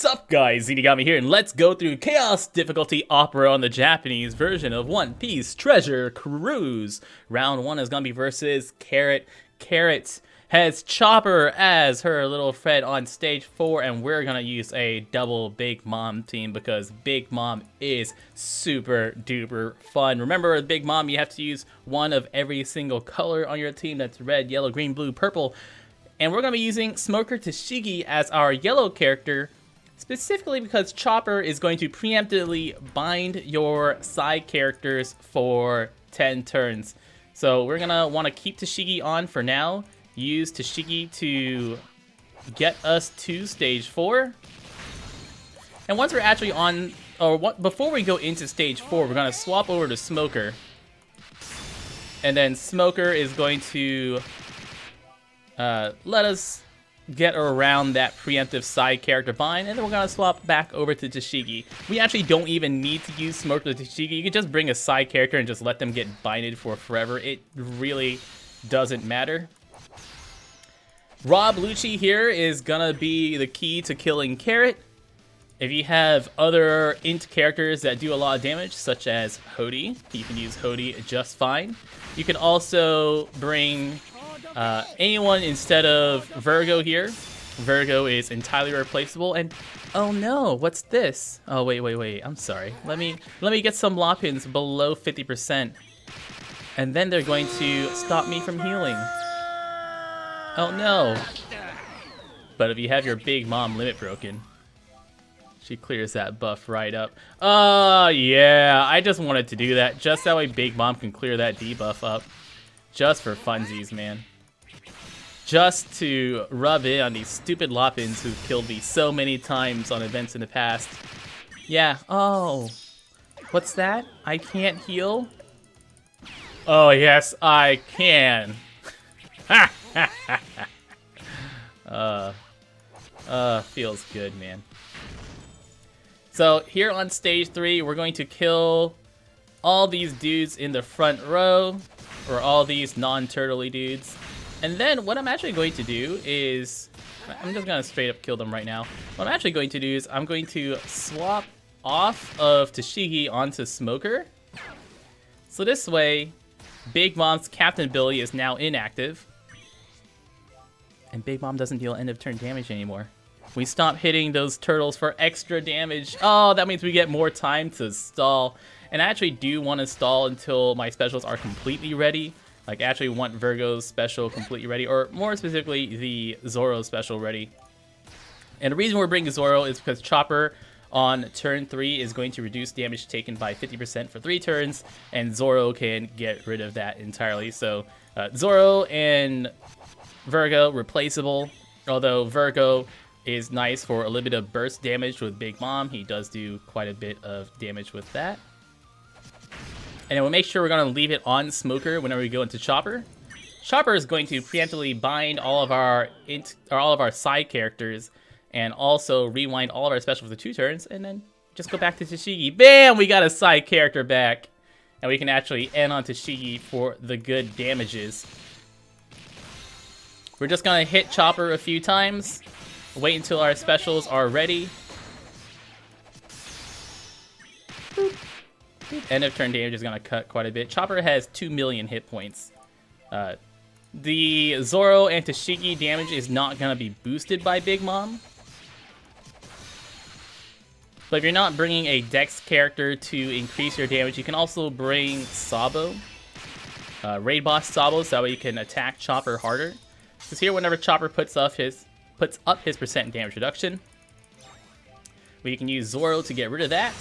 Sup guys, Zinigami here, and let's go through Chaos Difficulty Opera on the Japanese version of One Piece Treasure Cruise. Round 1 is gonna be versus Carrot. Carrot has Chopper as her little friend on stage 4, and we're gonna use a double Big Mom team because Big Mom is super duper fun. Remember, with Big Mom, you have to use one of every single color on your team. That's red, yellow, green, blue, purple. And we're gonna be using Smoker Tashigi as our yellow character, specifically because Chopper is going to preemptively bind your side characters for 10 turns. So we're gonna want to keep Tashigi on for now, use Tashigi to get us to stage 4. And once we're actually on, before we go into stage 4, we're gonna swap over to Smoker. And then Smoker is going to let us get around that preemptive side character bind, and then we're gonna swap back over to Tashigi. We actually don't even need to use Smoker to Tashigi. You can just bring a side character and just let them get binded for forever. It really doesn't matter. Rob Lucci here is gonna be the key to killing Carrot. If you have other int characters that do a lot of damage, such as Hody, you can use Hody just fine. You can also bring anyone instead of Virgo here. Virgo is entirely replaceable, and oh no, what's this? Oh wait, I'm sorry. Let me get some Lopins below 50%, and then they're going to stop me from healing. Oh no. But if you have your Big Mom limit broken, she clears that buff right up. Oh yeah, I just wanted to do that, just that way Big Mom can clear that debuff up. Just for funsies, man. Just to rub in on these stupid Lopins who've killed me so many times on events in the past. Yeah, oh. What's that? I can't heal? Oh yes, I can. Feels good, man. So here on stage 3, we're going to kill all these dudes in the front row, or all these non-turtley dudes. And then what I'm actually going to do is, I'm just gonna straight up kill them right now. What I'm actually going to do is I'm going to swap off of Tashigi onto Smoker. So this way, Big Mom's captain ability is now inactive. And Big Mom doesn't deal end of turn damage anymore. We stop hitting those turtles for extra damage. Oh, that means we get more time to stall. And I actually do want to stall until my specials are completely ready. Like, I actually want Virgo's special completely ready, or more specifically, the Zoro special ready. And the reason we're bringing Zoro is because Chopper on turn 3 is going to reduce damage taken by 50% for 3 turns, and Zoro can get rid of that entirely. So, Zoro and Virgo, replaceable, although Virgo is nice for a little bit of burst damage with Big Mom. He does do quite a bit of damage with that. And then we'll make sure we're going to leave it on Smoker whenever we go into Chopper. Chopper is going to preemptively bind all of our side characters, and also rewind all of our specials for 2 turns, and then just go back to Tashigi. Bam! We got a side character back, and we can actually end on Tashigi for the good damages. We're just going to hit Chopper a few times, wait until our specials are ready. Boop. End of turn damage is going to cut quite a bit. Chopper has 2 million hit points. The Zoro and Tashigi damage is not going to be boosted by Big Mom. But if you're not bringing a Dex character to increase your damage, you can also bring Sabo. Raid Boss Sabo, so that way you can attack Chopper harder. Because here, whenever Chopper puts up his percent damage reduction, we can use Zoro to get rid of that.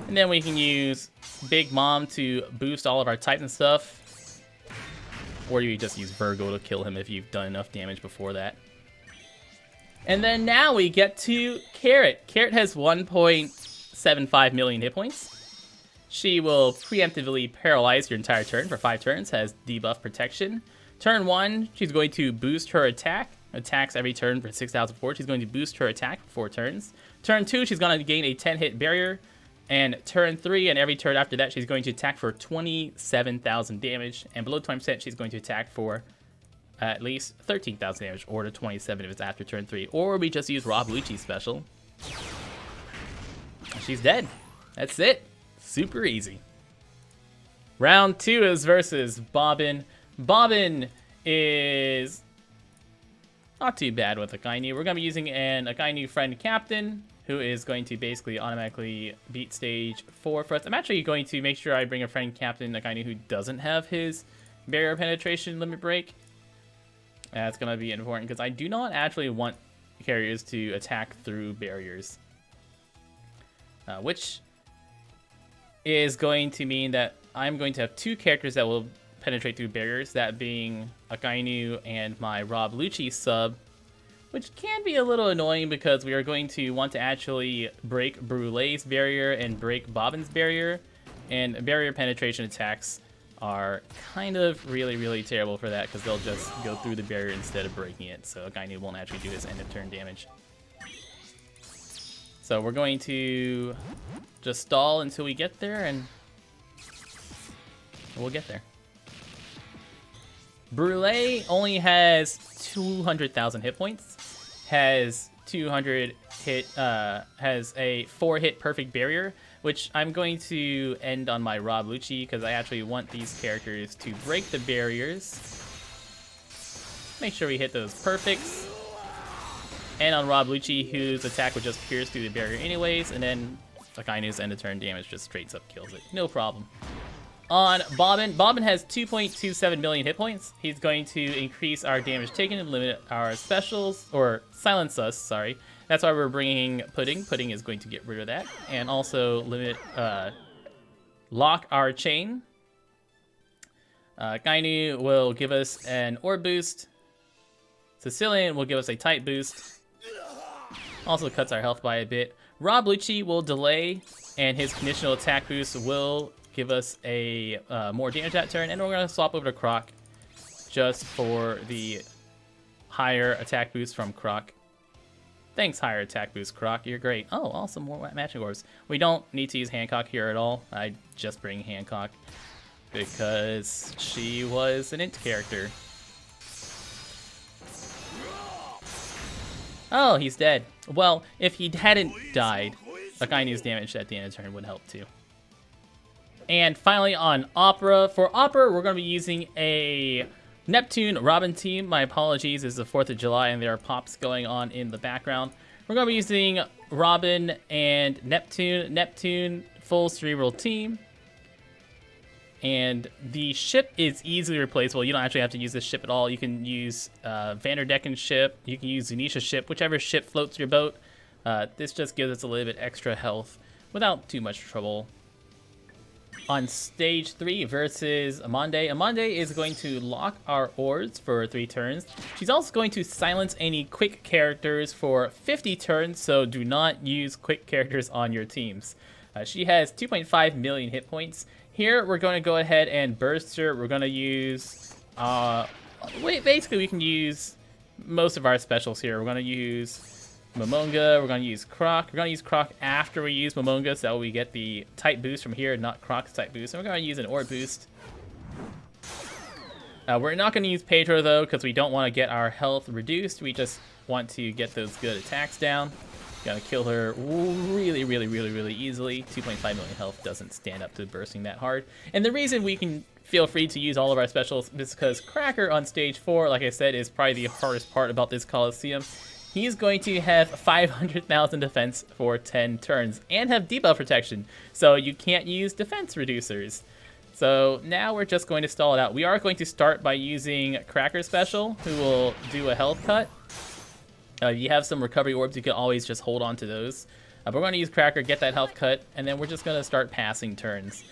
And then we can use Big Mom to boost all of our types and stuff. Or you just use Virgo to kill him if you've done enough damage before that. And then now we get to Carrot. Carrot has 1.75 million hit points. She will preemptively paralyze your entire turn for 5 turns, has debuff protection. Turn 1, she's going to boost her attack. Attacks every turn for 6,004. She's going to boost her attack for 4 turns. Turn 2, she's going to gain a 10-hit barrier. And turn 3, and every turn after that, she's going to attack for 27,000 damage. And below 20%, she's going to attack for at least 13,000 damage, or to 27 if it's after turn 3. Or we just use Rob Lucci's special. She's dead. That's it. Super easy. Round 2 is versus Bobbin. Bobbin is not too bad with Akainu. We're going to be using an Akainu friend captain, who is going to basically automatically beat stage 4 for us. I'm actually going to make sure I bring a friend captain Akainu who doesn't have his barrier penetration limit break. That's going to be important because I do not actually want carriers to attack through barriers. Which is going to mean that I'm going to have 2 characters that will penetrate through barriers, that being Akainu and my Rob Lucci sub, which can be a little annoying because we are going to want to actually break Brulee's barrier and break Bobbin's barrier, and barrier penetration attacks are kind of really terrible for that because they'll just go through the barrier instead of breaking it, so Akainu won't actually do his end of turn damage. So we're going to just stall until we get there, and we'll get there. Brulee only has 200,000 hit points, has 200 hit, has a 4-hit perfect barrier, which I'm going to end on my Rob Lucci because I actually want these characters to break the barriers. Make sure we hit those perfects. And on Rob Lucci, whose attack would just pierce through the barrier anyways, and then Akainu's end of turn damage just straight up kills it. No problem. On Bobbin, Bobbin has 2.27 million hit points. He's going to increase our damage taken and limit our specials, or silence us, sorry. That's why we're bringing Pudding. Pudding is going to get rid of that. And also limit, lock our chain. Akainu will give us an orb boost. Sicilian will give us a tight boost. Also cuts our health by a bit. Rob Lucci will delay, and his conditional attack boost will give us a more damage that turn. And we're going to swap over to Croc just for the higher attack boost from Croc. Thanks, higher attack boost, Croc. You're great. Oh, awesome. More matching orbs. We don't need to use Hancock here at all. I just bring Hancock because she was an int character. Oh, he's dead. Well, if he hadn't died, Akainu's damage at the end of the turn would help too. And finally on Opera. For Opera, we're going to be using a Neptune Robin team. My apologies, it's the 4th of July and there are pops going on in the background. We're going to be using Robin and Neptune. Neptune, full cerebral team. And the ship is easily replaceable. You don't actually have to use this ship at all. You can use Vanderdecken's ship. You can use Zunisha's ship, whichever ship floats your boat. This just gives us a little bit extra health without too much trouble. On stage 3 versus Amande. Amande is going to lock our orbs for 3 turns. She's also going to silence any quick characters for 50 turns, so do not use quick characters on your teams. She has 2.5 million hit points. Here, we're going to go ahead and burst her. We're going to use... basically, we can use most of our specials here. We're going to use Momonga. We're going to use Croc. We're going to use Croc after we use Momonga, so that we get the type boost from here, not Croc's type boost. And we're going to use an orb boost. We're not going to use Pedro, though, because we don't want to get our health reduced. We just want to get those good attacks down. Gotta kill her really easily. 2.5 million health doesn't stand up to bursting that hard. And the reason we can feel free to use all of our specials is because Cracker on stage 4, like I said, is probably the hardest part about this Coliseum. He's going to have 500,000 defense for 10 turns and have debuff protection, so you can't use defense reducers. So now we're just going to stall it out. We are going to start by using Cracker's special, who will do a health cut. You have some recovery orbs, you can always just hold on to those. But we're going to use Cracker, get that health cut, and then we're just going to start passing turns.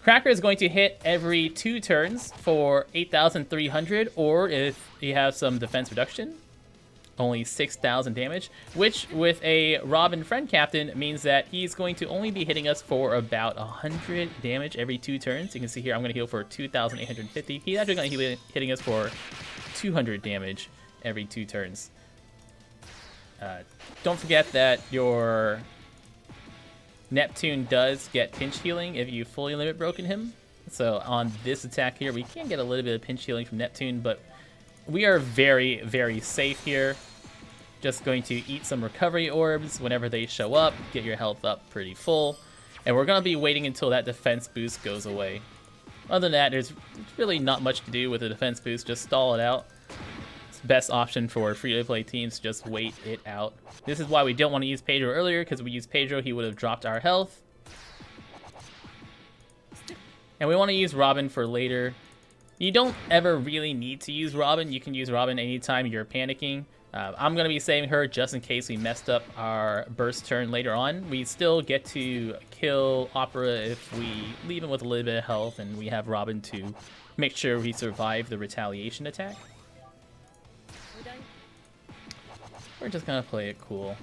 Cracker is going to hit every 2 turns for 8,300, or if you have some defense reduction, only 6,000 damage, which with a Robin friend captain means that he's going to only be hitting us for about 100 damage every 2 turns. You can see here I'm going to heal for 2,850. He's actually going to be hitting us for 200 damage every 2 turns. Don't forget that your Neptune does get pinch healing if you fully limit broken him. So on this attack here, we can get a little bit of pinch healing from Neptune, but we are very, very safe here. Just going to eat some recovery orbs whenever they show up, get your health up pretty full. And we're going to be waiting until that defense boost goes away. Other than that, there's really not much to do with the defense boost, just stall it out. It's the best option for free-to-play teams, just wait it out. This is why we don't want to use Pedro earlier, because if we use Pedro, he would have dropped our health. And we want to use Bobbin for later. You don't ever really need to use Bobbin. You can use Bobbin anytime you're panicking. I'm going to be saving her just in case we messed up our burst turn later on. We still get to kill Opera if we leave him with a little bit of health, and we have Bobbin to make sure we survive the retaliation attack. We're just going to play it cool.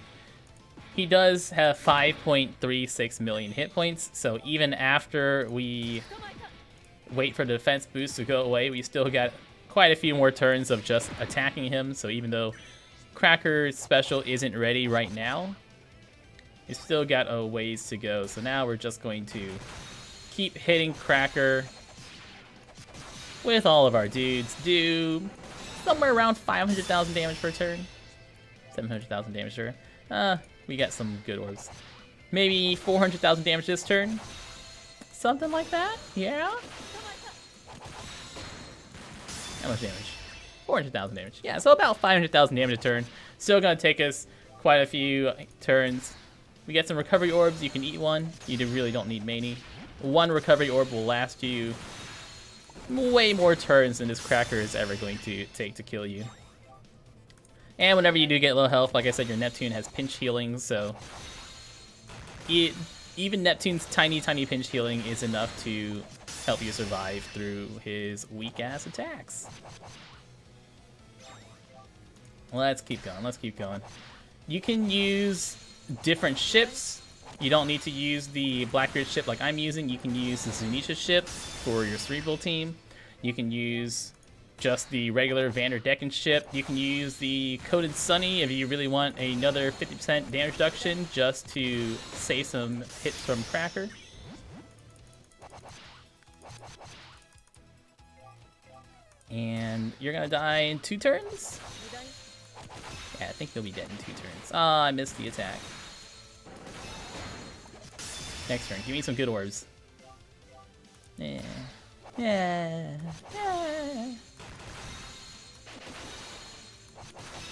He does have 5.36 million hit points, so even after we wait for the defense boost to go away, we still got quite a few more turns of just attacking him. So even though Cracker's special isn't ready right now, he's still got a ways to go. So now we're just going to keep hitting Cracker with all of our dudes. Do somewhere around 500,000 damage per turn. 700,000 damage per turn. We got some good orbs. Maybe 400,000 damage this turn. Something like that? Yeah? How much damage? 400,000 damage. Yeah, so about 500,000 damage a turn. Still gonna take us quite a few turns. We get some recovery orbs. You can eat one. You really don't need many. One recovery orb will last you way more turns than this Cracker is ever going to take to kill you. And whenever you do get low health, like I said, your Neptune has pinch healing, so even Neptune's tiny pinch healing is enough to help you survive through his weak-ass attacks. Let's keep going. You can use different ships. You don't need to use the Blackbeard ship like I'm using. You can use the Zunisha ship for your cerebral team. You can use just the regular Vanderdecken ship. You can use the Coated Sunny if you really want another 50% damage reduction just to save some hits from Cracker. And you're gonna die in 2 turns? Yeah, I think he'll be dead in 2 turns. Ah, I missed the attack. Next turn, give me some good orbs. Yeah.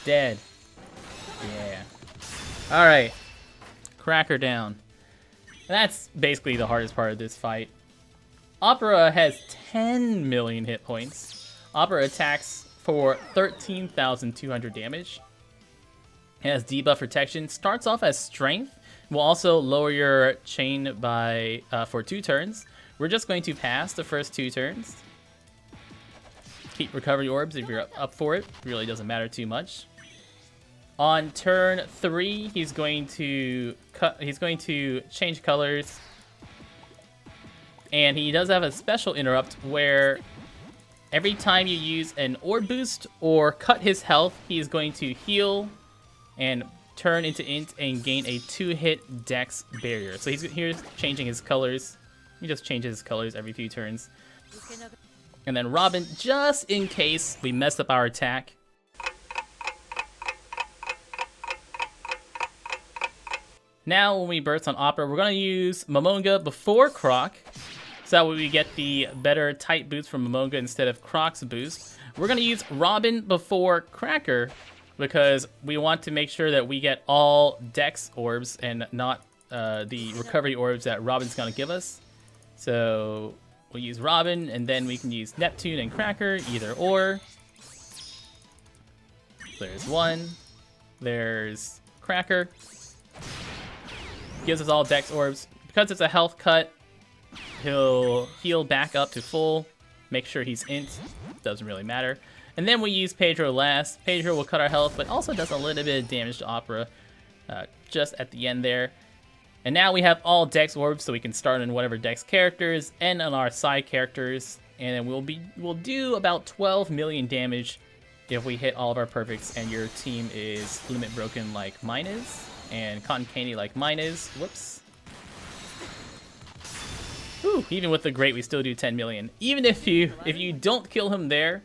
Dead. Yeah. Alright. Cracker down. That's basically the hardest part of this fight. Opera has 10 million hit points. Opera attacks for 13,200 damage. It has debuff protection. Starts off as strength. Will also lower your chain by for 2 turns. We're just going to pass the first 2 turns. Keep recovery orbs if you're up for it. Really doesn't matter too much. On turn 3, he's going to change colors. And he does have a special interrupt where every time you use an orb boost or cut his health, he's going to heal and turn into int and gain a 2-hit dex barrier. So here's changing his colors. He just changes his colors every few turns. And then Bobbin, just in case we mess up our attack. Now when we burst on Opera, we're going to use Momonga before Croc. So that way we get the better tight boost from Momonga instead of Croc's boost. We're going to use Bobbin before Cracker because we want to make sure that we get all Dex orbs and not the recovery orbs that Bobbin's going to give us. So we'll use Bobbin, and then we can use Neptune and Cracker, either or. There's one. There's Cracker. Gives us all Dex orbs. Because it's a health cut, he'll heal back up to full. Make sure he's int. Doesn't really matter. And then we use Pedro last. Pedro will cut our health, but also does a little bit of damage to Opera just at the end there. And now we have all Dex orbs, so we can start on whatever Dex characters and on our side characters. And then we'll do about 12 million damage if we hit all of our perfects and your team is limit broken like mine is, and cotton candy like mine is. Whoops. Whew, even with the great, we still do 10 million. Even if you don't kill him there,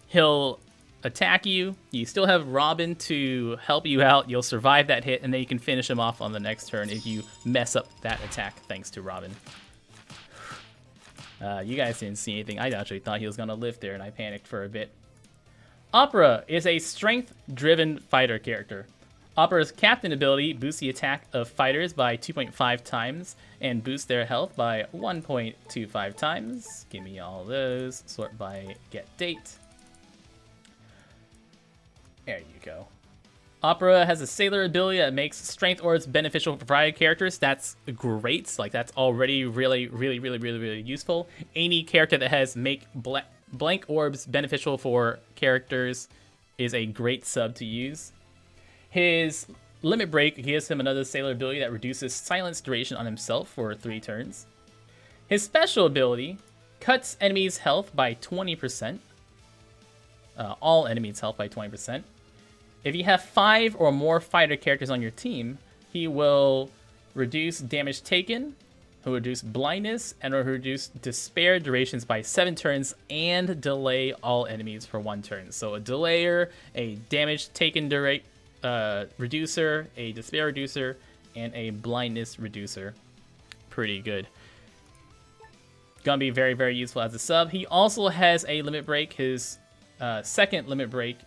he'll attack you. You still have Bobbin to help you out. You'll survive that hit, and then you can finish him off on the next turn if you mess up that attack thanks to Bobbin. You guys didn't see anything. I actually thought he was going to live there, and I panicked for a bit. Opera is a strength-driven fighter character. Opera's captain ability boosts the attack of fighters by 2.5 times and boosts their health by 1.25 times. Give me all those. Sort by get date. There you go. Opera has a sailor ability that makes strength orbs beneficial for fighter characters. That's great. Like, that's already really useful. Any character that has make blank orbs beneficial for characters is a great sub to use. His limit break gives him another sailor ability that reduces silence duration on himself for 3 turns. His special ability cuts enemies' health by 20%. All enemies' health by 20%. If you have 5 or more fighter characters on your team, he will reduce damage taken, he'll reduce blindness, and will reduce despair durations by 7 turns and delay all enemies for 1 turn. So a delayer, a damage taken reducer, a despair reducer, and a blindness reducer. Pretty good. Gonna be very useful as a sub. He also has a limit break. His second limit break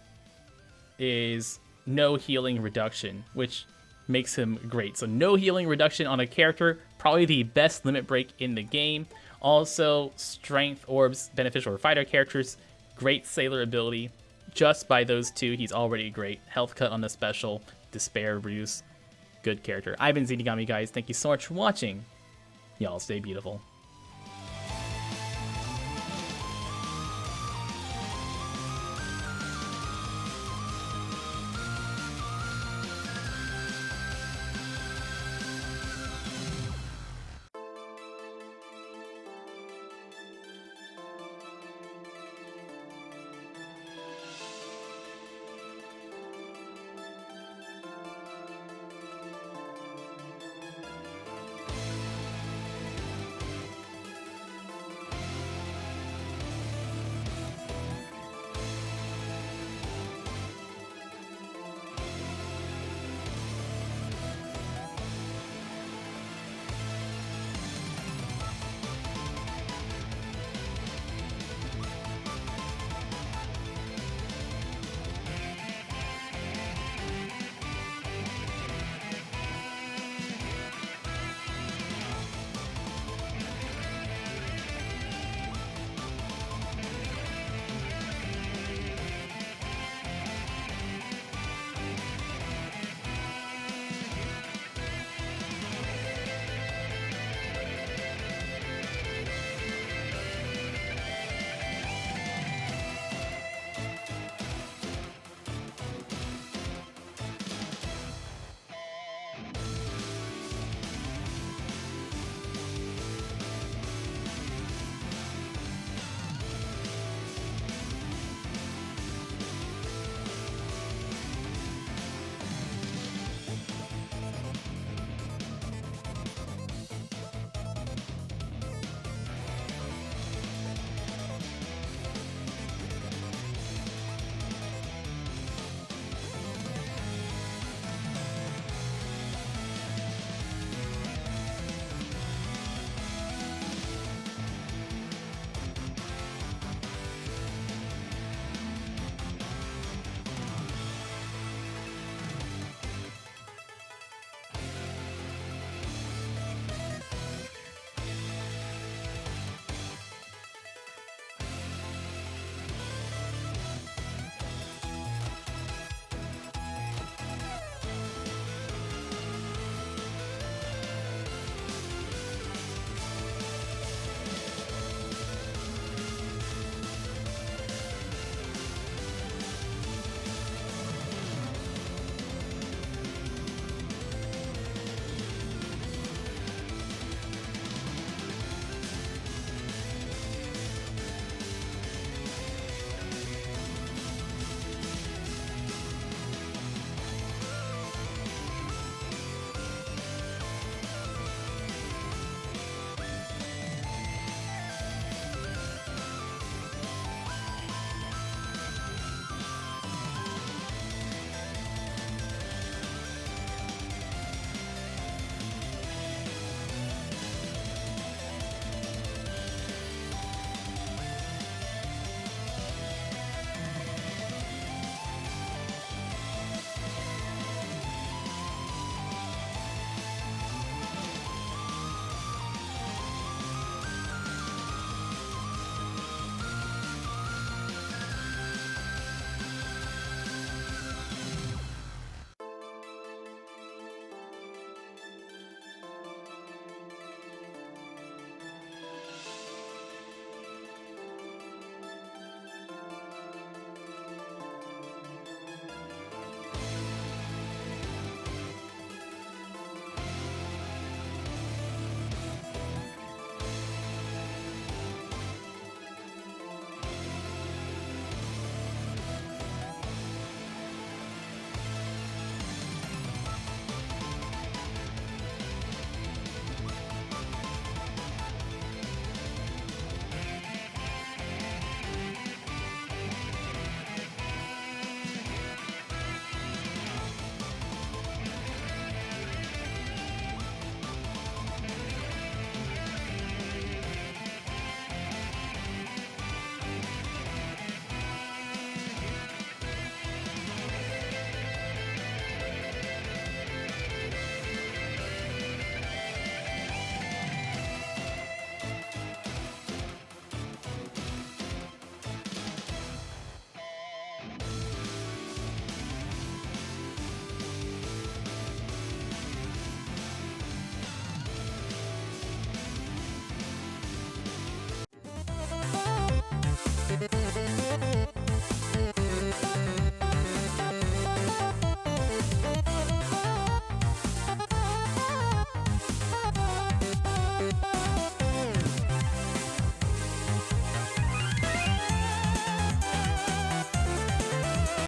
is no healing reduction, which makes him great. So no healing reduction on a character, probably the best limit break in the game. Also, strength orbs beneficial for fighter characters, great sailor ability. Just by those 2, he's already great. Health cut on the special, despair reduce, good character. I've been Zenigami, guys. Thank you so much for watching. Y'all stay beautiful.